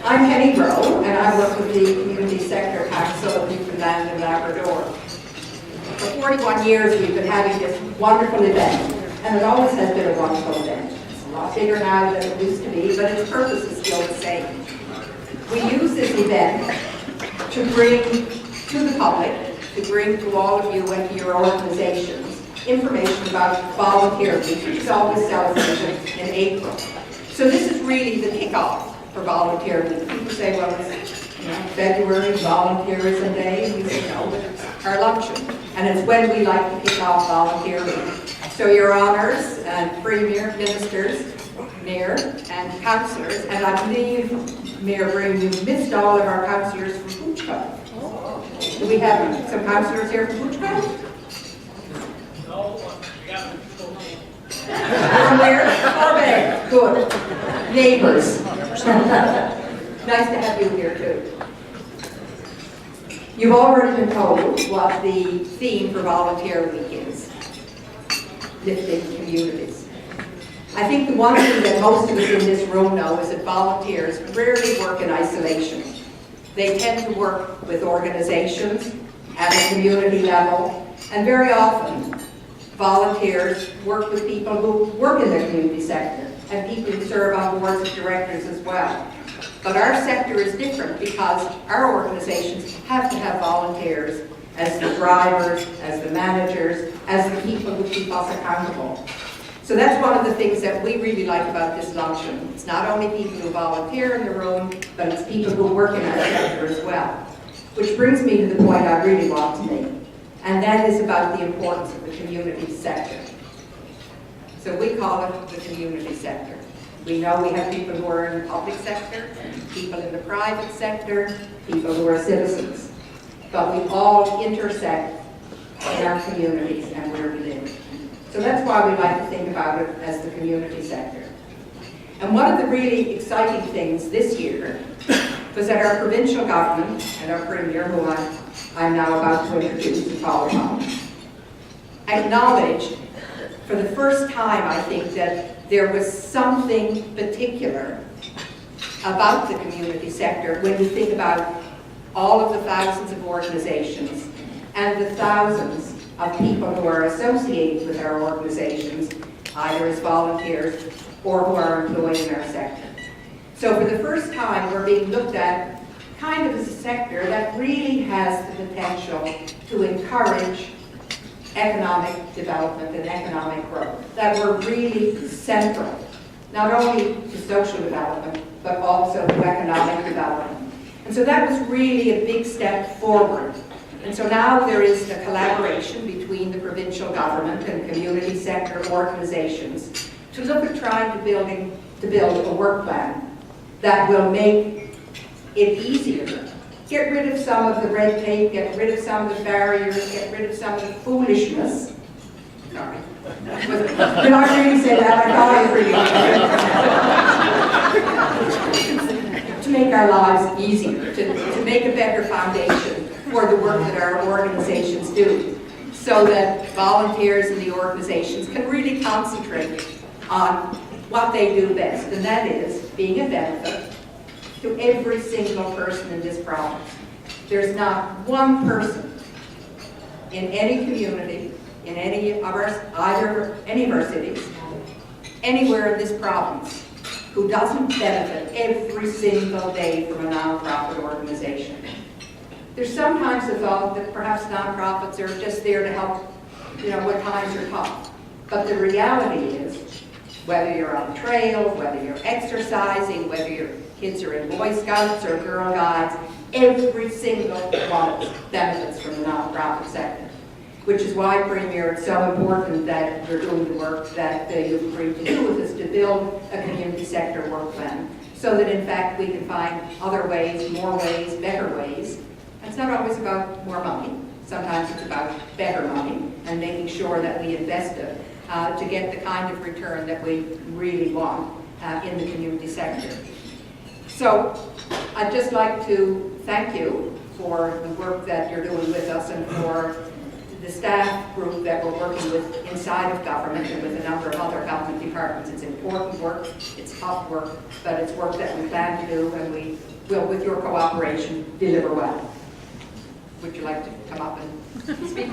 I'm Penny Rowe, and I work with the Community Sector Council of Newfoundland and Labrador. For 41 years we've been having this wonderful event, and it always has been a wonderful event. It's a lot bigger now than it used to be, but its purpose is still the same. We use this event to bring to the public, to bring to all of you and to your organizations, information about Volunteer Week, which is always celebrated in April. So this is really the kickoff for Volunteer Week. People say, well, it's February, Volunteerism Day, and we say, no, but it's our luncheon. And it's when we like to kick off Volunteer Week. So your honours, and Premier, ministers, Mayor, and councillors, and I believe, Mayor Breen, you missed all of our councillors from Pooch Club. Do we have some councillors here from Pooch Club? No, we got them. From where? Corbeil. Good. Neighbours. Nice to have you here too. You've already been told what the theme for Volunteer Week is. Lifting communities. I think the one thing that most of us in this room know is that volunteers rarely work in isolation. They tend to work with organizations at a community level, and very often volunteers work with people who work in the community sector and people who serve on boards of directors as well. But our sector is different because our organizations have to have volunteers as the drivers, as the managers, as the people who keep us accountable. So that's one of the things that we really like about this luncheon. It's not only people who volunteer in the room, but it's people who work in our sector as well. Which brings me to the point I really want to make, and that is about the importance of the community sector. So we call it the community sector. We know we have people who are in the public sector, people in the private sector, people who are citizens. But we all intersect in our communities and where we live. So that's why we like to think about it as the community sector. And one of the really exciting things this year was that our provincial government and our Premier, who I'm now about to introduce and call upon, acknowledged for the first time, I think, that there was something particular about the community sector when you think about all of the thousands of organizations and the thousands of people who are associated with our organizations, either as volunteers or who are employed in our sector. So for the first time, we're being looked at kind of as a sector that really has the potential to encourage economic development and economic growth, that we're really central, not only to social development, but also to economic development. And so that was really a big step forward. And so now there is the collaboration between the provincial government and community sector organizations to look at trying to build a work plan that will make it easier. Get rid of some of the red tape, get rid of some of the barriers, get rid of some of the foolishness. Sorry. Did I really say that? I thought I really to make our lives easier, to make a better foundation for the work that our organizations do, so that volunteers in the organizations can really concentrate on what they do best, and that is being a benefit to every single person in this province. There's not one person in any community, in any of our cities, anywhere in this province, who doesn't benefit every single day from a nonprofit organization. There's sometimes the thought that perhaps nonprofits are just there to help, when times are tough. But the reality is, whether you're on trail, whether you're exercising, whether your kids are in Boy Scouts or Girl Guides, every single one of us benefits from the nonprofit sector. Which is why, Premier, it's so important that you're doing the work that you've agreed to do with us to build a community sector work plan, so that in fact we can find other ways, more ways, better ways. It's not always about more money. Sometimes it's about better money and making sure that we invest it to get the kind of return that we really want in the community sector. So I'd just like to thank you for the work that you're doing with us and for the staff group that we're working with inside of government and with a number of other government departments. It's important work, it's tough work, but it's work that we plan to do, and we will, with your cooperation, deliver well. Would you like to come up and speak?